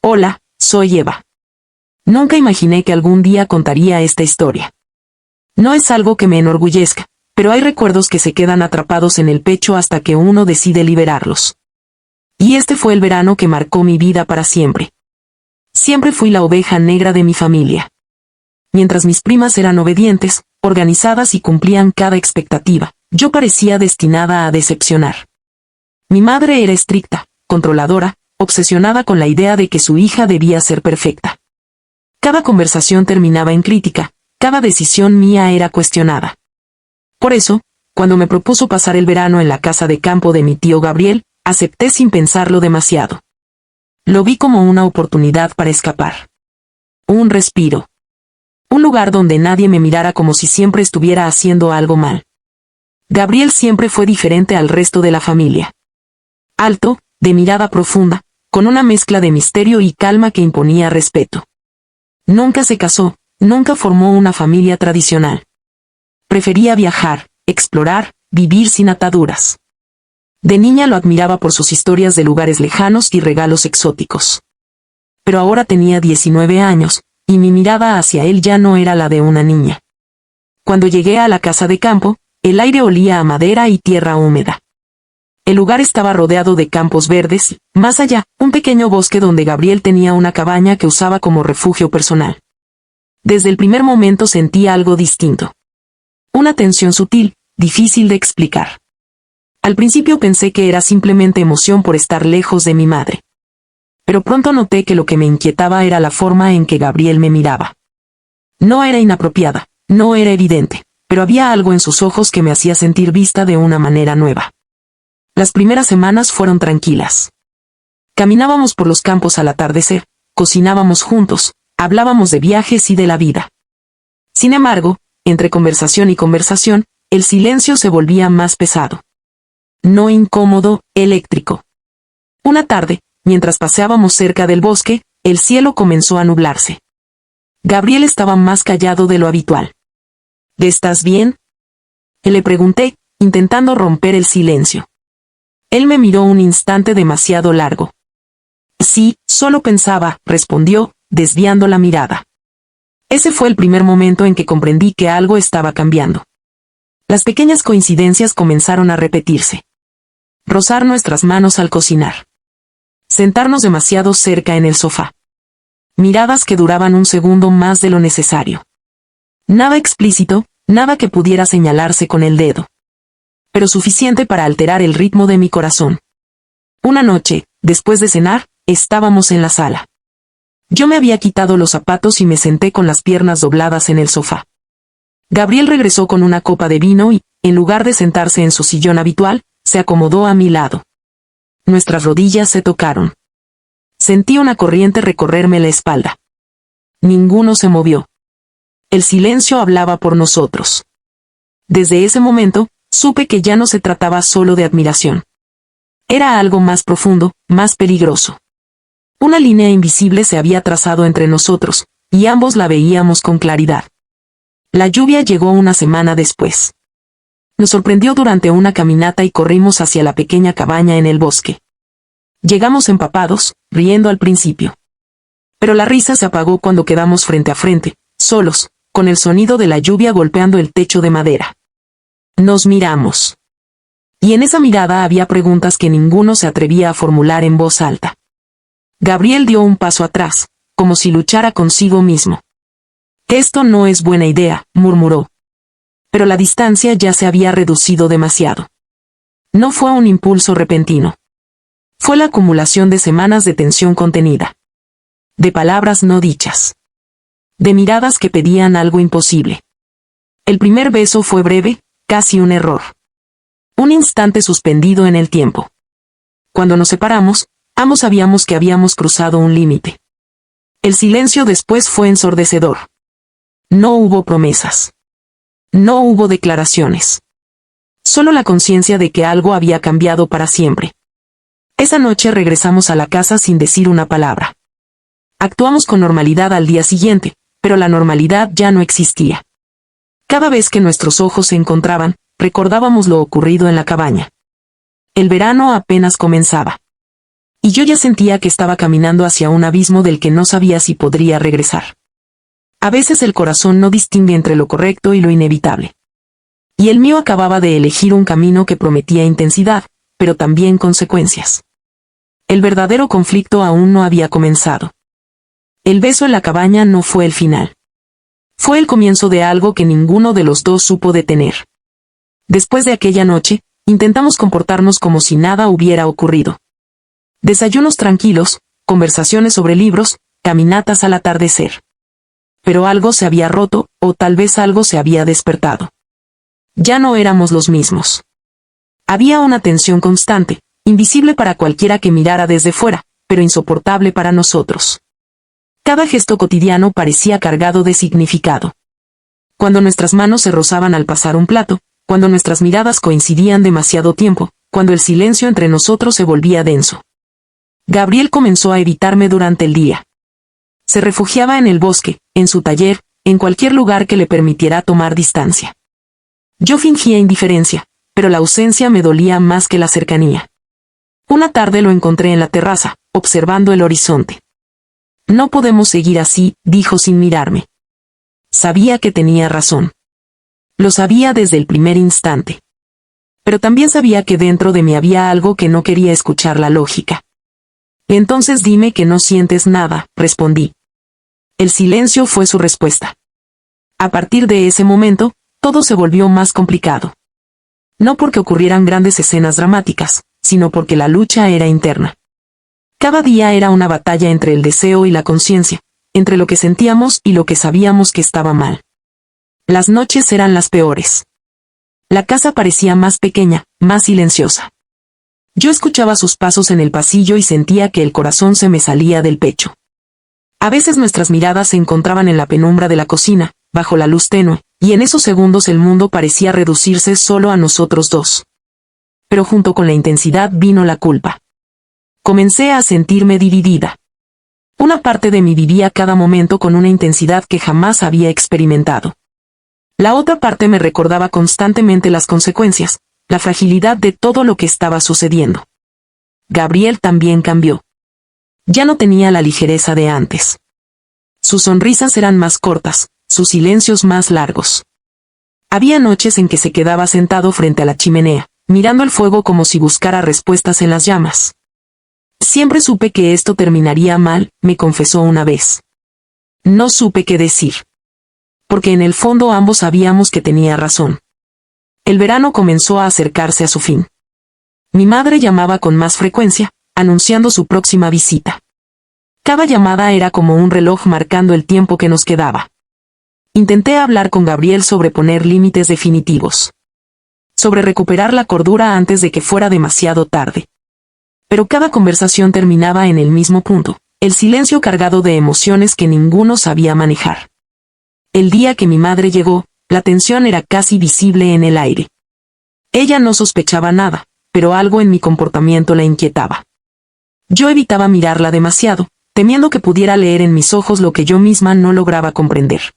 Hola, soy Eva. Nunca imaginé que algún día contaría esta historia. No es algo que me enorgullezca, pero hay recuerdos que se quedan atrapados en el pecho hasta que uno decide liberarlos. Y este fue el verano que marcó mi vida para siempre. Siempre fui la oveja negra de mi familia. Mientras mis primas eran obedientes, organizadas y cumplían cada expectativa, yo parecía destinada a decepcionar. Mi madre era estricta, controladora, obsesionada con la idea de que su hija debía ser perfecta. Cada conversación terminaba en crítica, cada decisión mía era cuestionada. Por eso, cuando me propuso pasar el verano en la casa de campo de mi tío Gabriel, acepté sin pensarlo demasiado. Lo vi como una oportunidad para escapar. Un respiro. Un lugar donde nadie me mirara como si siempre estuviera haciendo algo mal. Gabriel siempre fue diferente al resto de la familia. Alto, de mirada profunda, con una mezcla de misterio y calma que imponía respeto. Nunca se casó, nunca formó una familia tradicional. Prefería viajar, explorar, vivir sin ataduras. De niña lo admiraba por sus historias de lugares lejanos y regalos exóticos. Pero ahora tenía 19 años, y mi mirada hacia él ya no era la de una niña. Cuando llegué a la casa de campo, el aire olía a madera y tierra húmeda. El lugar estaba rodeado de campos verdes, más allá, un pequeño bosque donde Gabriel tenía una cabaña que usaba como refugio personal. Desde el primer momento sentí algo distinto. Una tensión sutil, difícil de explicar. Al principio pensé que era simplemente emoción por estar lejos de mi madre. Pero pronto noté que lo que me inquietaba era la forma en que Gabriel me miraba. No era inapropiada, no era evidente, pero había algo en sus ojos que me hacía sentir vista de una manera nueva. Las primeras semanas fueron tranquilas. Caminábamos por los campos al atardecer, cocinábamos juntos, hablábamos de viajes y de la vida. Sin embargo, entre conversación y conversación, el silencio se volvía más pesado. No incómodo, eléctrico. Una tarde, mientras paseábamos cerca del bosque, el cielo comenzó a nublarse. Gabriel estaba más callado de lo habitual. ¿Estás bien?, le pregunté, intentando romper el silencio. Él me miró un instante demasiado largo. Sí, solo pensaba, respondió, desviando la mirada. Ese fue el primer momento en que comprendí que algo estaba cambiando. Las pequeñas coincidencias comenzaron a repetirse. Rozar nuestras manos al cocinar. Sentarnos demasiado cerca en el sofá. Miradas que duraban un segundo más de lo necesario. Nada explícito, nada que pudiera señalarse con el dedo. Pero suficiente para alterar el ritmo de mi corazón. Una noche, después de cenar, estábamos en la sala. Yo me había quitado los zapatos y me senté con las piernas dobladas en el sofá. Gabriel regresó con una copa de vino y, en lugar de sentarse en su sillón habitual, se acomodó a mi lado. Nuestras rodillas se tocaron. Sentí una corriente recorrerme la espalda. Ninguno se movió. El silencio hablaba por nosotros. Desde ese momento, supe que ya no se trataba solo de admiración. Era algo más profundo, más peligroso. Una línea invisible se había trazado entre nosotros, y ambos la veíamos con claridad. La lluvia llegó una semana después. Nos sorprendió durante una caminata y corrimos hacia la pequeña cabaña en el bosque. Llegamos empapados, riendo al principio. Pero la risa se apagó cuando quedamos frente a frente, solos, con el sonido de la lluvia golpeando el techo de madera. Nos miramos. Y en esa mirada había preguntas que ninguno se atrevía a formular en voz alta. Gabriel dio un paso atrás, como si luchara consigo mismo. Esto no es buena idea, murmuró. Pero la distancia ya se había reducido demasiado. No fue un impulso repentino. Fue la acumulación de semanas de tensión contenida. De palabras no dichas. De miradas que pedían algo imposible. El primer beso fue breve, casi un error. Un instante suspendido en el tiempo. Cuando nos separamos, ambos sabíamos que habíamos cruzado un límite. El silencio después fue ensordecedor. No hubo promesas. No hubo declaraciones. Solo la conciencia de que algo había cambiado para siempre. Esa noche regresamos a la casa sin decir una palabra. Actuamos con normalidad al día siguiente, pero la normalidad ya no existía. Cada vez que nuestros ojos se encontraban, recordábamos lo ocurrido en la cabaña. El verano apenas comenzaba. y yo ya sentía que estaba caminando hacia un abismo del que no sabía si podría regresar. A veces el corazón no distingue entre lo correcto y lo inevitable. Y el mío acababa de elegir un camino que prometía intensidad, pero también consecuencias. El verdadero conflicto aún no había comenzado. El beso en la cabaña no fue el final. Fue el comienzo de algo que ninguno de los dos supo detener. Después de aquella noche, intentamos comportarnos como si nada hubiera ocurrido. Desayunos tranquilos, conversaciones sobre libros, caminatas al atardecer. Pero algo se había roto, o tal vez algo se había despertado. Ya no éramos los mismos. Había una tensión constante, invisible para cualquiera que mirara desde fuera, pero insoportable para nosotros. Cada gesto cotidiano parecía cargado de significado. Cuando nuestras manos se rozaban al pasar un plato, cuando nuestras miradas coincidían demasiado tiempo, cuando el silencio entre nosotros se volvía denso. Gabriel comenzó a evitarme durante el día. Se refugiaba en el bosque, en su taller, en cualquier lugar que le permitiera tomar distancia. Yo fingía indiferencia, pero la ausencia me dolía más que la cercanía. Una tarde lo encontré en la terraza, observando el horizonte. No podemos seguir así, dijo sin mirarme. Sabía que tenía razón. Lo sabía desde el primer instante. Pero también sabía que dentro de mí había algo que no quería escuchar la lógica. Entonces dime que no sientes nada, respondí. El silencio fue su respuesta. A partir de ese momento, todo se volvió más complicado. No porque ocurrieran grandes escenas dramáticas, sino porque la lucha era interna. Cada día era una batalla entre el deseo y la conciencia, entre lo que sentíamos y lo que sabíamos que estaba mal. Las noches eran las peores. La casa parecía más pequeña, más silenciosa. Yo escuchaba sus pasos en el pasillo y sentía que el corazón se me salía del pecho. A veces nuestras miradas se encontraban en la penumbra de la cocina, bajo la luz tenue, y en esos segundos el mundo parecía reducirse solo a nosotros dos. Pero junto con la intensidad vino la culpa. Comencé a sentirme dividida. Una parte de mí vivía cada momento con una intensidad que jamás había experimentado. La otra parte me recordaba constantemente las consecuencias, la fragilidad de todo lo que estaba sucediendo. Gabriel también cambió. Ya no tenía la ligereza de antes. Sus sonrisas eran más cortas, sus silencios más largos. Había noches en que se quedaba sentado frente a la chimenea, mirando el fuego como si buscara respuestas en las llamas. Siempre supe que esto terminaría mal, me confesó una vez. No supe qué decir. Porque en el fondo ambos sabíamos que tenía razón. El verano comenzó a acercarse a su fin. Mi madre llamaba con más frecuencia, anunciando su próxima visita. Cada llamada era como un reloj marcando el tiempo que nos quedaba. Intenté hablar con Gabriel sobre poner límites definitivos. Sobre recuperar la cordura antes de que fuera demasiado tarde. Pero cada conversación terminaba en el mismo punto, el silencio cargado de emociones que ninguno sabía manejar. El día que mi madre llegó, la tensión era casi visible en el aire. Ella no sospechaba nada, pero algo en mi comportamiento la inquietaba. Yo evitaba mirarla demasiado, temiendo que pudiera leer en mis ojos lo que yo misma no lograba comprender.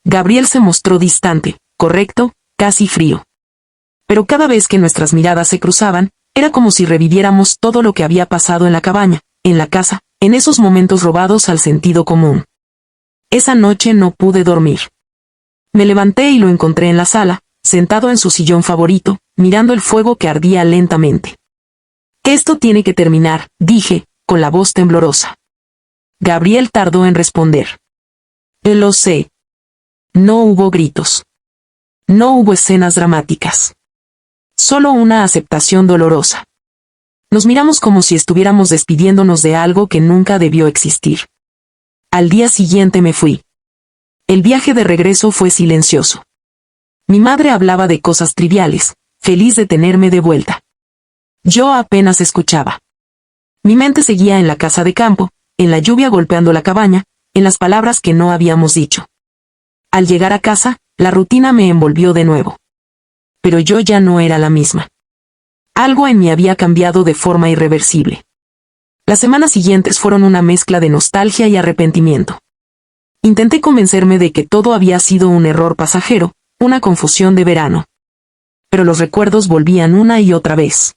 Gabriel se mostró distante, correcto, casi frío. Pero cada vez que nuestras miradas se cruzaban, era como si reviviéramos todo lo que había pasado en la cabaña, en la casa, en esos momentos robados al sentido común. Esa noche no pude dormir. Me levanté y lo encontré en la sala, sentado en su sillón favorito, mirando el fuego que ardía lentamente. Esto tiene que terminar, dije, con la voz temblorosa. Gabriel tardó en responder. Lo sé. No hubo gritos. No hubo escenas dramáticas. Solo una aceptación dolorosa. Nos miramos como si estuviéramos despidiéndonos de algo que nunca debió existir. Al día siguiente me fui. El viaje de regreso fue silencioso. Mi madre hablaba de cosas triviales, feliz de tenerme de vuelta. Yo apenas escuchaba. Mi mente seguía en la casa de campo, en la lluvia golpeando la cabaña, en las palabras que no habíamos dicho. Al llegar a casa, la rutina me envolvió de nuevo. Pero yo ya no era la misma. Algo en mí había cambiado de forma irreversible. Las semanas siguientes fueron una mezcla de nostalgia y arrepentimiento. Intenté convencerme de que todo había sido un error pasajero, una confusión de verano. Pero los recuerdos volvían una y otra vez.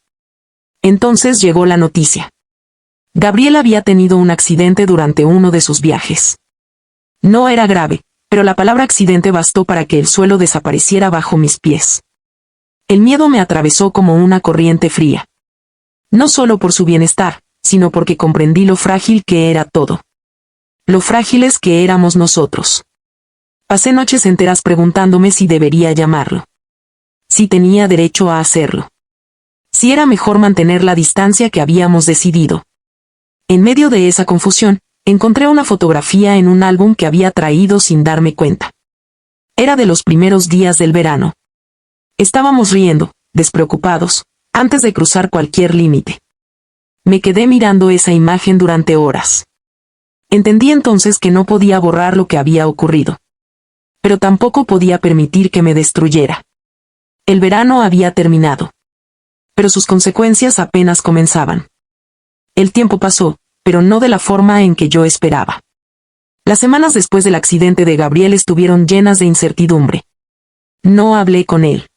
Entonces llegó la noticia. Gabriel había tenido un accidente durante uno de sus viajes. No era grave, pero la palabra accidente bastó para que el suelo desapareciera bajo mis pies. El miedo me atravesó como una corriente fría. No solo por su bienestar, sino porque comprendí lo frágil que era todo. Lo frágiles que éramos nosotros. Pasé noches enteras preguntándome si debería llamarlo. Si tenía derecho a hacerlo. Si era mejor mantener la distancia que habíamos decidido. En medio de esa confusión, encontré una fotografía en un álbum que había traído sin darme cuenta. Era de los primeros días del verano. Estábamos riendo, despreocupados, antes de cruzar cualquier límite. Me quedé mirando esa imagen durante horas. Entendí entonces que no podía borrar lo que había ocurrido. Pero tampoco podía permitir que me destruyera. El verano había terminado. Pero sus consecuencias apenas comenzaban. El tiempo pasó, pero no de la forma en que yo esperaba. Las semanas después del accidente de Gabriel estuvieron llenas de incertidumbre. No hablé con él.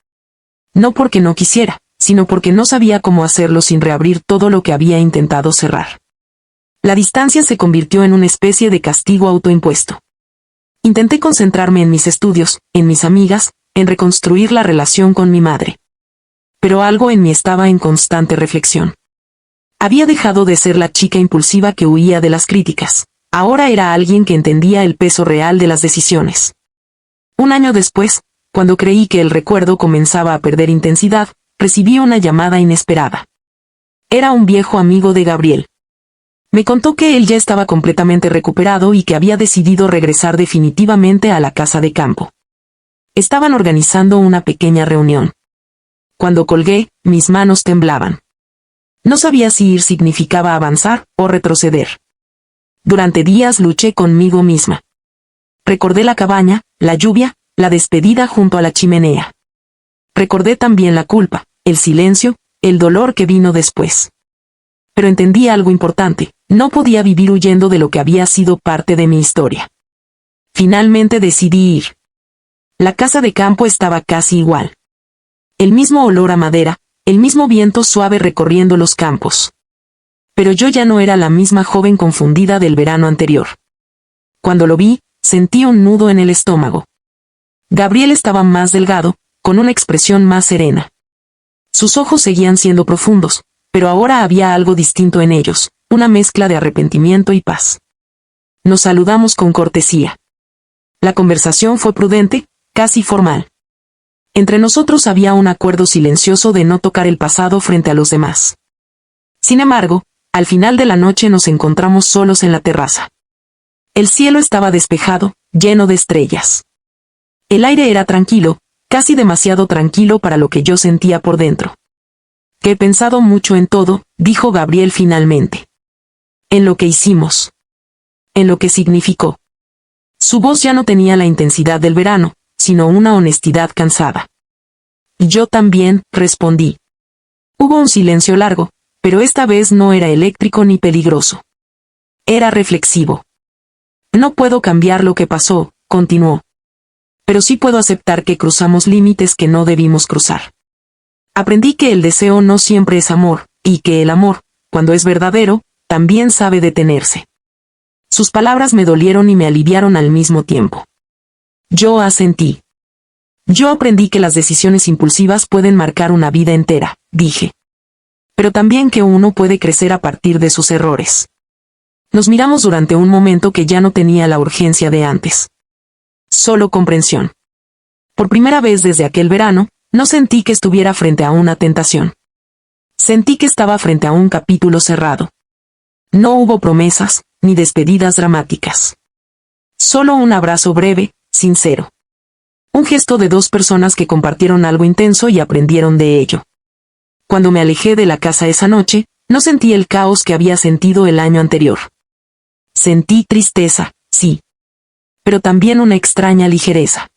No porque no quisiera, sino porque no sabía cómo hacerlo sin reabrir todo lo que había intentado cerrar. La distancia se convirtió en una especie de castigo autoimpuesto. Intenté concentrarme en mis estudios, en mis amigas, en reconstruir la relación con mi madre. Pero algo en mí estaba en constante reflexión. Había dejado de ser la chica impulsiva que huía de las críticas. Ahora era alguien que entendía el peso real de las decisiones. Un año después, cuando creí que el recuerdo comenzaba a perder intensidad, recibí una llamada inesperada. Era un viejo amigo de Gabriel. Me contó que él ya estaba completamente recuperado y que había decidido regresar definitivamente a la casa de campo. Estaban organizando una pequeña reunión. Cuando colgué, mis manos temblaban. No sabía si ir significaba avanzar o retroceder. Durante días luché conmigo misma. Recordé la cabaña, la lluvia, la despedida junto a la chimenea. Recordé también la culpa, el silencio, el dolor que vino después. Pero entendí algo importante. No podía vivir huyendo de lo que había sido parte de mi historia. Finalmente decidí ir. La casa de campo estaba casi igual. El mismo olor a madera, el mismo viento suave recorriendo los campos. Pero yo ya no era la misma joven confundida del verano anterior. Cuando lo vi, sentí un nudo en el estómago. Gabriel estaba más delgado, con una expresión más serena. Sus ojos seguían siendo profundos, pero ahora había algo distinto en ellos. Una mezcla de arrepentimiento y paz. Nos saludamos con cortesía. La conversación fue prudente, casi formal. Entre nosotros había un acuerdo silencioso de no tocar el pasado frente a los demás. Sin embargo, al final de la noche nos encontramos solos en la terraza. El cielo estaba despejado, lleno de estrellas. El aire era tranquilo, casi demasiado tranquilo para lo que yo sentía por dentro. Que he pensado mucho en todo, dijo Gabriel finalmente. En lo que hicimos. En lo que significó. Su voz ya no tenía la intensidad del verano, sino una honestidad cansada. Y yo también, respondí. Hubo un silencio largo, pero esta vez no era eléctrico ni peligroso. Era reflexivo. No puedo cambiar lo que pasó, continuó. Pero sí puedo aceptar que cruzamos límites que no debimos cruzar. Aprendí que el deseo no siempre es amor, y que el amor, cuando es verdadero, también sabe detenerse. Sus palabras me dolieron y me aliviaron al mismo tiempo. Yo asentí. Yo aprendí que las decisiones impulsivas pueden marcar una vida entera, dije. Pero también que uno puede crecer a partir de sus errores. Nos miramos durante un momento que ya no tenía la urgencia de antes. Solo comprensión. Por primera vez desde aquel verano, no sentí que estuviera frente a una tentación. Sentí que estaba frente a un capítulo cerrado. No hubo promesas, ni despedidas dramáticas. Solo un abrazo breve, sincero. Un gesto de dos personas que compartieron algo intenso y aprendieron de ello. Cuando me alejé de la casa esa noche, no sentí el caos que había sentido el año anterior. Sentí tristeza, sí. Pero también una extraña ligereza.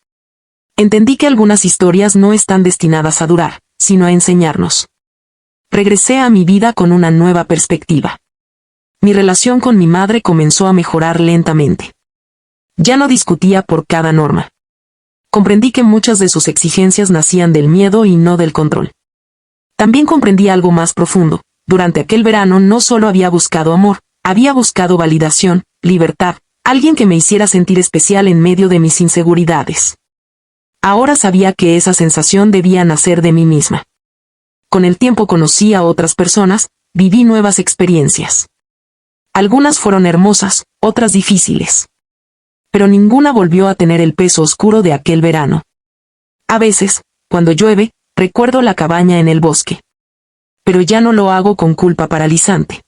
Entendí que algunas historias no están destinadas a durar, sino a enseñarnos. Regresé a mi vida con una nueva perspectiva. Mi relación con mi madre comenzó a mejorar lentamente. Ya no discutía por cada norma. Comprendí que muchas de sus exigencias nacían del miedo y no del control. También comprendí algo más profundo. durante aquel verano no solo había buscado amor, había buscado validación, libertad, alguien que me hiciera sentir especial en medio de mis inseguridades. Ahora sabía que esa sensación debía nacer de mí misma. Con el tiempo conocí a otras personas, viví nuevas experiencias. Algunas fueron hermosas, otras difíciles. Pero ninguna volvió a tener el peso oscuro de aquel verano. A veces, cuando llueve, recuerdo la cabaña en el bosque. Pero ya no lo hago con culpa paralizante.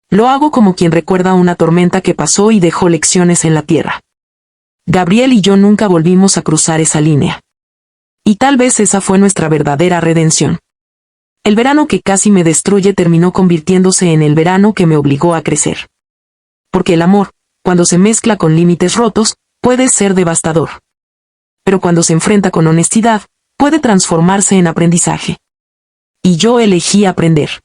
Lo hago como quien recuerda una tormenta que pasó y dejó lecciones en la tierra. Gabriel y yo nunca volvimos a cruzar esa línea. Y tal vez esa fue nuestra verdadera redención. El verano que casi me destruye terminó convirtiéndose en el verano que me obligó a crecer. Porque el amor, cuando se mezcla con límites rotos, puede ser devastador. Pero cuando se enfrenta con honestidad, puede transformarse en aprendizaje. Y yo elegí aprender.